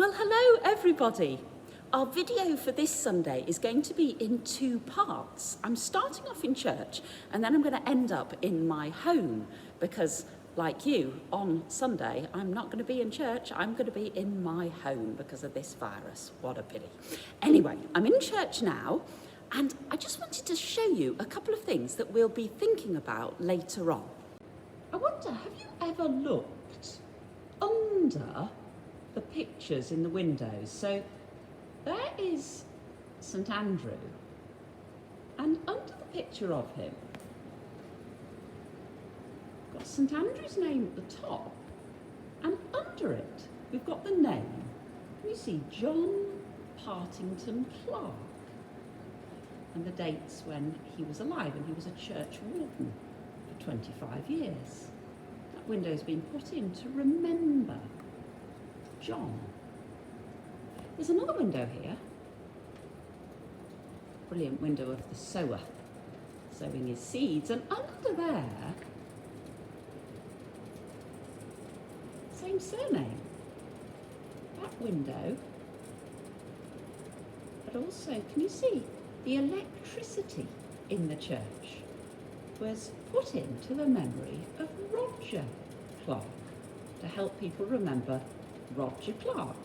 Well, hello everybody. Our video for this Sunday is going to be in two parts. I'm starting off in church and then I'm going to end up in my home because, like you, on Sunday I'm not going to be in church, I'm going to be in my home because of this virus. What a pity. Anyway, I'm in church now and I just wanted to show you a couple of things that we'll be thinking about later on. I wonder, have you ever looked under the pictures in the windows? So there is St Andrew, and under the picture of him, we've got St Andrew's name at the top, and under it we've got the name. You see John Partington Clark, and the dates when he was alive, and he was a church warden for 25 years. That window's been put in to remember John. There's another window here. Brilliant window of the sower, sowing his seeds. And under there, same surname. That window. But also, can you see the electricity in the church was put into the memory of Roger Clark to help people remember Roger Clark,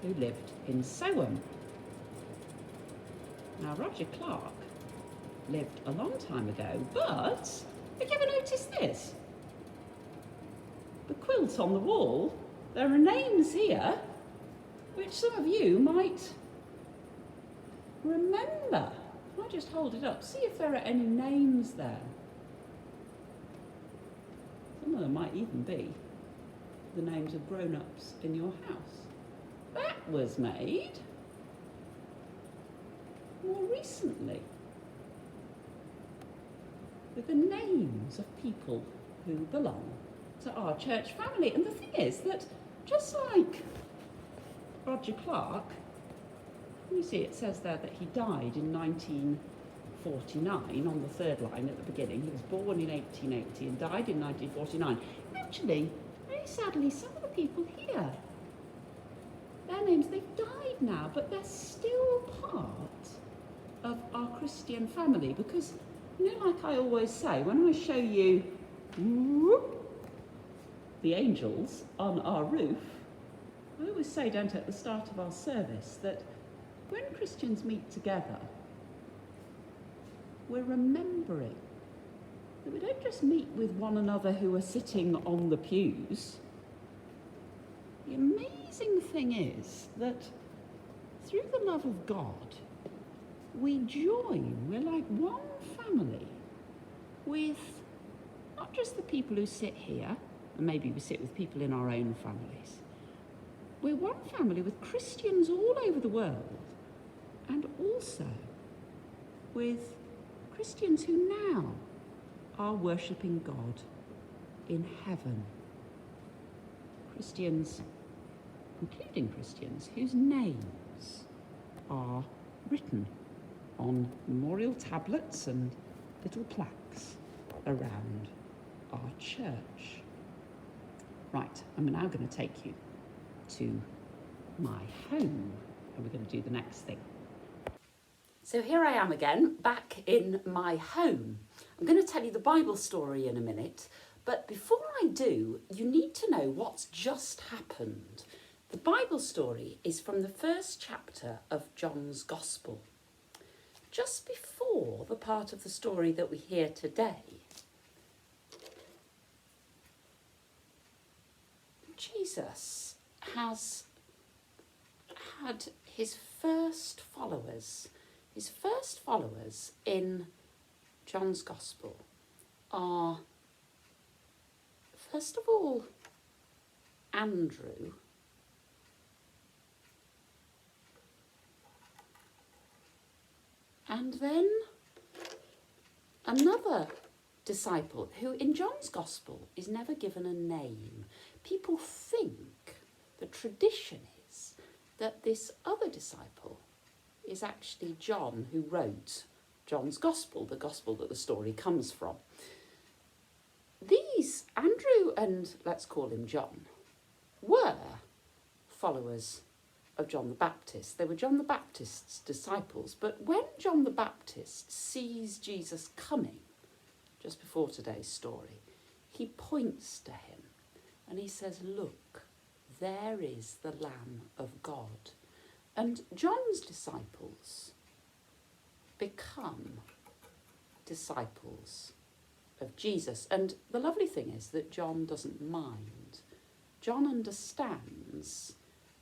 who lived in Sowham. Now, Roger Clark lived a long time ago, but have you ever noticed this? The quilt on the wall, there are names here which some of you might remember. I'll just hold it up, see if there are any names there. Some of them might even be the names of grown-ups in your house. That was made more recently with the names of people who belong to our church family. And the thing is that just like Roger Clark, you see it says there that he died in 1949 on the third line at the beginning. He was born in 1880 and died in 1949. Actually, very sadly, some of the people here, their names, they've died now, but they're still part of our Christian family because, you know, like I always say, when I show you the angels on our roof, I always say, don't I, at the start of our service, that when Christians meet together, we're remembering that we don't just meet with one another who are sitting on the pews. The amazing thing is that through the love of God, we join, we're like one family with not just the people who sit here, and maybe we sit with people in our own families. We're one family with Christians all over the world, and also with Christians who now are worshipping God in heaven. Christians, including Christians, whose names are written on memorial tablets and little plaques around our church. Right, I'm now going to take you to my home, and we're going to do the next thing. So here I am again, back in my home. I'm going to tell you the Bible story in a minute, but before I do, you need to know what's just happened. The Bible story is from the first chapter of John's Gospel. Just before the part of the story that we hear today, Jesus has had his first followers. His first followers in John's Gospel are, first of all, Andrew, and then another disciple who in John's Gospel is never given a name. People think, the tradition is, that this other disciple is actually John, who wrote John's Gospel, the Gospel that the story comes from. These, Andrew and let's call him John, were followers of John the Baptist. They were John the Baptist's disciples, but when John the Baptist sees Jesus coming, just before today's story, he points to him and he says, "Look, there is the Lamb of God." And John's disciples become disciples of Jesus. And the lovely thing is that John doesn't mind. John understands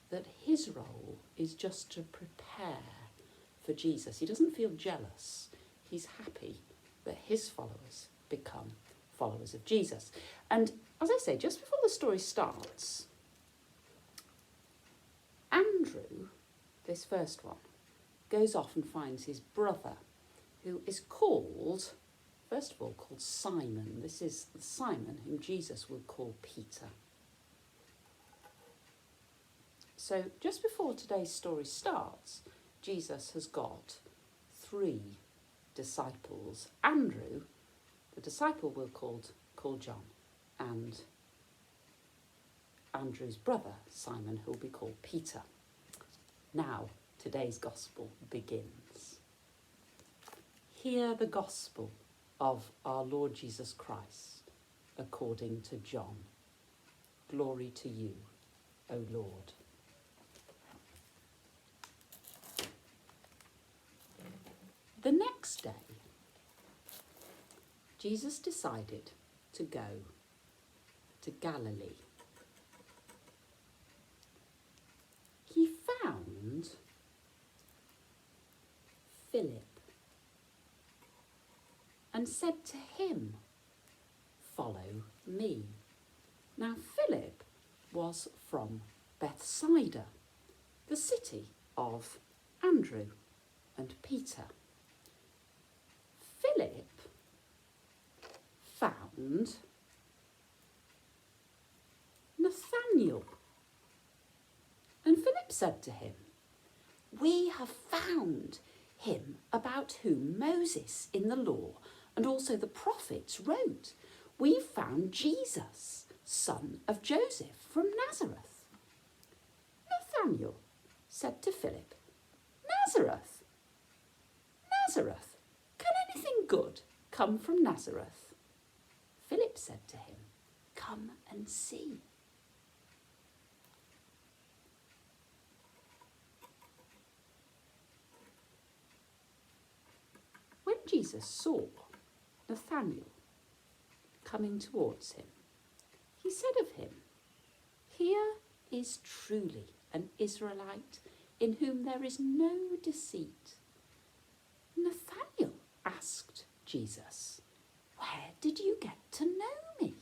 that his role is just to prepare for Jesus. He doesn't feel jealous. He's happy that his followers become followers of Jesus. And as I say, just before the story starts, Andrew, this first one, goes off and finds his brother, who is called, first of all, called Simon. This is Simon whom Jesus would call Peter. So just before today's story starts, Jesus has got 3 disciples. Andrew, the disciple we'll call John, and Andrew's brother, Simon, who will be called Peter. Now, today's gospel begins. Hear the gospel of our Lord Jesus Christ according to John. Glory to you, O Lord. The next day, Jesus decided to go to Galilee. He found Philip and said to him, "Follow me." Now Philip was from Bethsaida, the city of Andrew and Peter. Philip found Nathanael, and Philip said to him, "We have found him about whom Moses in the law and also the prophets wrote. We found Jesus, son of Joseph from Nazareth." Nathanael said to Philip, Nazareth? Can anything good come from Nazareth?" Philip said to him, "Come and see." When Jesus saw Nathanael coming towards him, he said of him, "Here is truly an Israelite in whom there is no deceit." Nathanael asked Jesus, "Where did you get to know me?"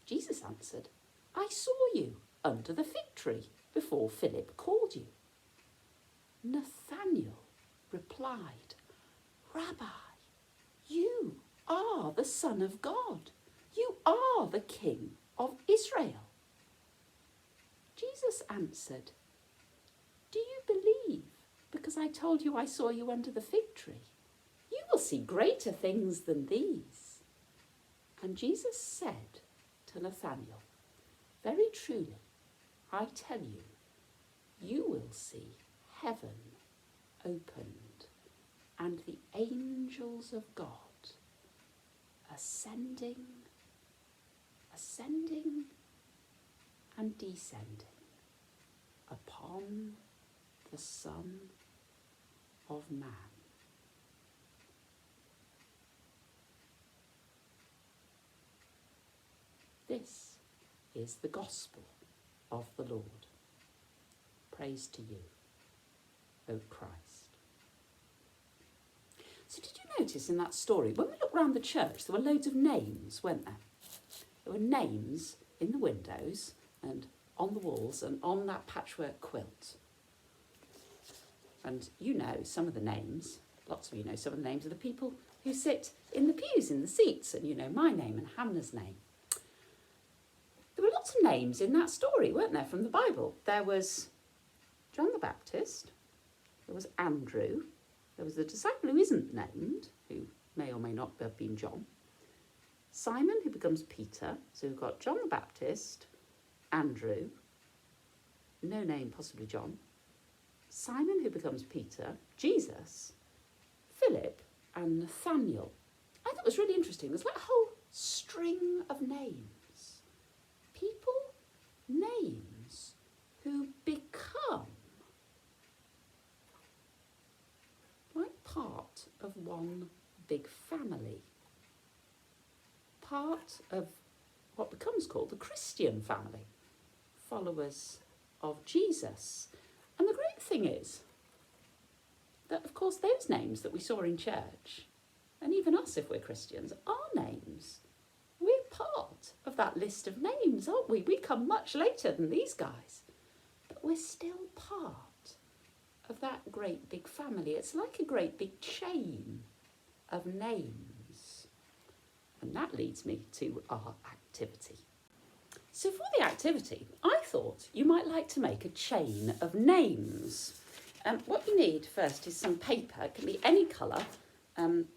Jesus answered, "I saw you under the fig tree before Philip called you." Nathanael replied, "Rabbi, you are the Son of God. You are the King of Israel." Jesus answered, "Do you believe because I told you I saw you under the fig tree? You will see greater things than these." And Jesus said to Nathanael, "Very truly, I tell you, you will see heaven opened and the angels of God ascending and descending upon the Son of Man." This is the gospel of the Lord. Praise to you, O Christ. So did you notice in that story, when we look around the church, there were loads of names, weren't there? There were names in the windows and on the walls and on that patchwork quilt. And you know some of the names, lots of you know some of the names of the people who sit in the pews, in the seats, and you know my name and Hannah's name. There were lots of names in that story, weren't there, from the Bible? There was John the Baptist, there was Andrew, there was the disciple who isn't named, who may or may not have been John, Simon, who becomes Peter, so we've got John the Baptist, Andrew, no name, possibly John, Simon, who becomes Peter, Jesus, Philip, and Nathaniel. I thought it was really interesting. There's like a whole string of names. People, names, who become like part of one big family. Part of what becomes called the Christian family. Followers of Jesus. And the great thing is that, of course, those names that we saw in church, and even us if we're Christians, are names. We're part of that list of names, aren't we? We come much later than these guys. But we're still part of that great big family. It's like a great big chain of names. And that leads me to our activity. So for the activity, I thought you might like to make a chain of names. What you need first is some paper. It can be any colour. And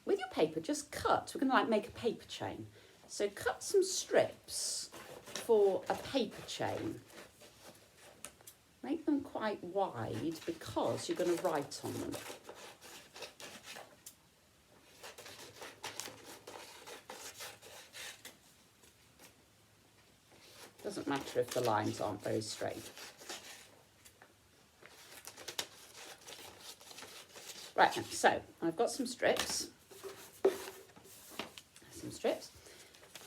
with your paper, just cut. We're going to make a paper chain. So cut some strips for a paper chain. Make them quite wide because you're going to write on them. Doesn't matter if the lines aren't very straight. Right, so I've got some strips.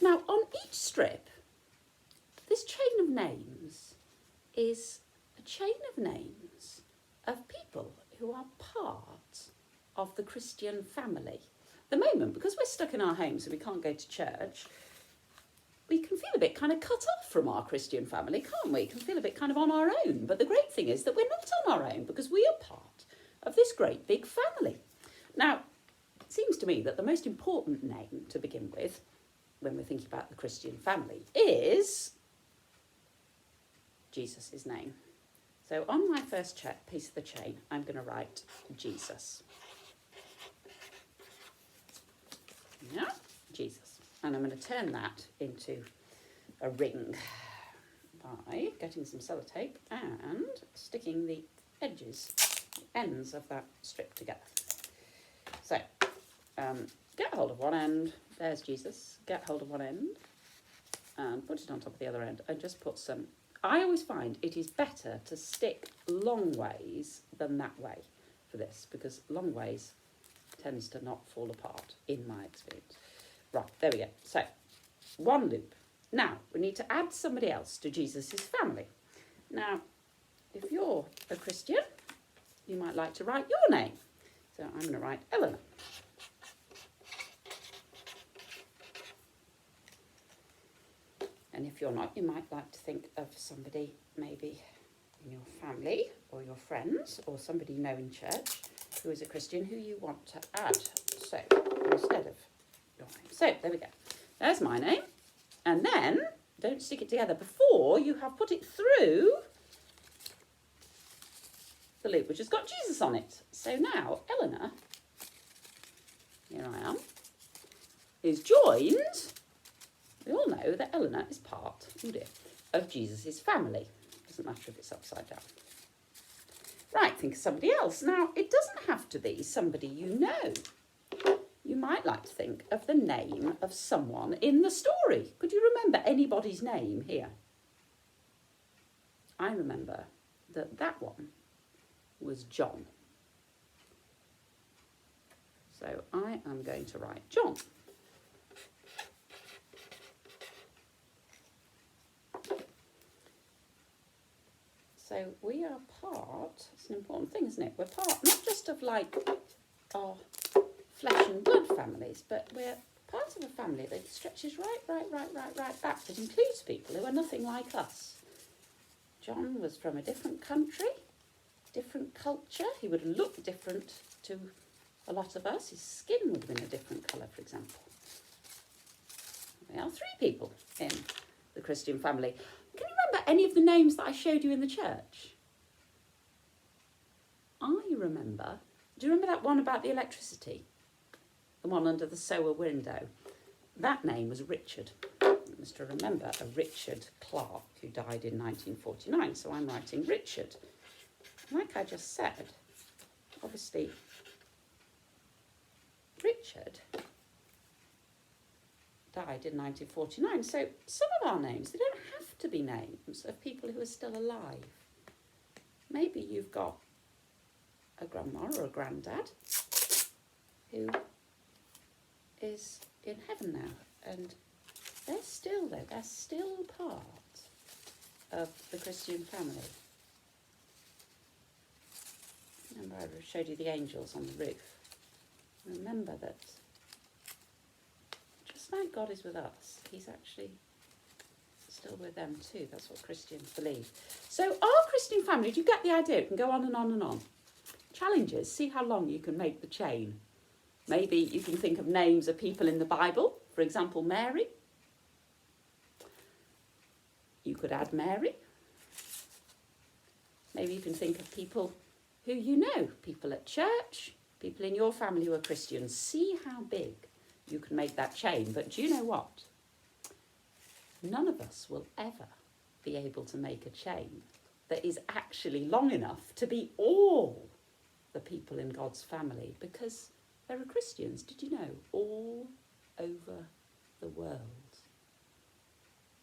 Now, on each strip, this chain of names is a chain of names of people who are part of the Christian family. At the moment, because we're stuck in our homes and we can't go to church, we can feel a bit kind of cut off from our Christian family, can't we? We can feel a bit kind of on our own. But the great thing is that we're not on our own because we are part of this great big family. Now, it seems to me that the most important name to begin with, when we're thinking about the Christian family, is Jesus' name. So on my first piece of the chain, I'm going to write Jesus. Yeah, Jesus. And I'm going to turn that into a ring by getting some sellotape and sticking the edges, the ends of that strip together. So, get hold of one end, there's Jesus, get hold of one end and put it on top of the other end and just put some. I always find it is better to stick long ways than that way for this, because long ways tends to not fall apart in my experience. Right, there we go. So, one loop. Now, we need to add somebody else to Jesus' family. Now, if you're a Christian, you might like to write your name. So I'm going to write Eleanor. And if you're not, you might like to think of somebody maybe in your family or your friends or somebody you know in church who is a Christian who you want to add. So instead of your name. So there we go. There's my name. And then don't stick it together before you have put it through the loop, which has got Jesus on it. So now Eleanor, here I am, is joined. We all know that Eleanor is part, oh dear, of Jesus' family. Doesn't matter if it's upside down. Right, think of somebody else. Now, it doesn't have to be somebody you know. You might like to think of the name of someone in the story. Could you remember anybody's name here? I remember that one was John. So I am going to write John. So we are part, it's an important thing, isn't it? We're part not just of like our flesh and blood families, but we're part of a family that stretches right back, that includes people who are nothing like us. John was from a different country, different culture. He would look different to a lot of us. His skin would have been a different colour, for example. We are 3 people in the Christian family. Can you remember any of the names that I showed you in the church? I remember. Do you remember that one about the electricity? The one under the sewer window? That name was Richard. must remember a Richard Clark who died in 1949, so I'm writing Richard. Like I just said, obviously, Richard died in 1949, so some of our names, they don't have to be names of people who are still alive. Maybe you've got a grandma or a granddad who is in heaven now, and they're still there, they're still part of the Christian family. Remember I showed you the angels on the roof. Remember that just like God is with us, he's actually still with them too. That's what Christians believe. So our Christian family, do you get the idea? It can go on and on and on. Challenges, see how long you can make the chain. Maybe you can think of names of people in the Bible, for example, Mary. You could add Mary. Maybe you can think of people who you know, people at church, people in your family who are Christians. See how big you can make that chain. But do you know what? None of us will ever be able to make a chain that is actually long enough to be all the people in God's family, because there are Christians, did you know, all over the world.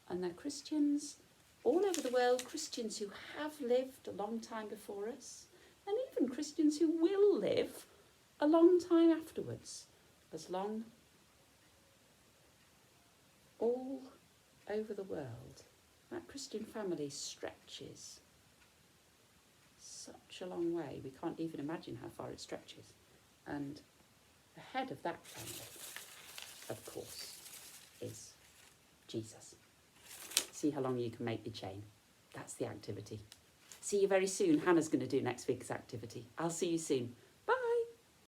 And they're Christians all over the world, Christians who have lived a long time before us, and even Christians who will live a long time afterwards, as long all over the world. That Christian family stretches such a long way, we can't even imagine how far it stretches. And the head of that family, of course, is Jesus. See how long you can make your chain. That's the activity. See you very soon. Hannah's going to do next week's activity. I'll see you soon.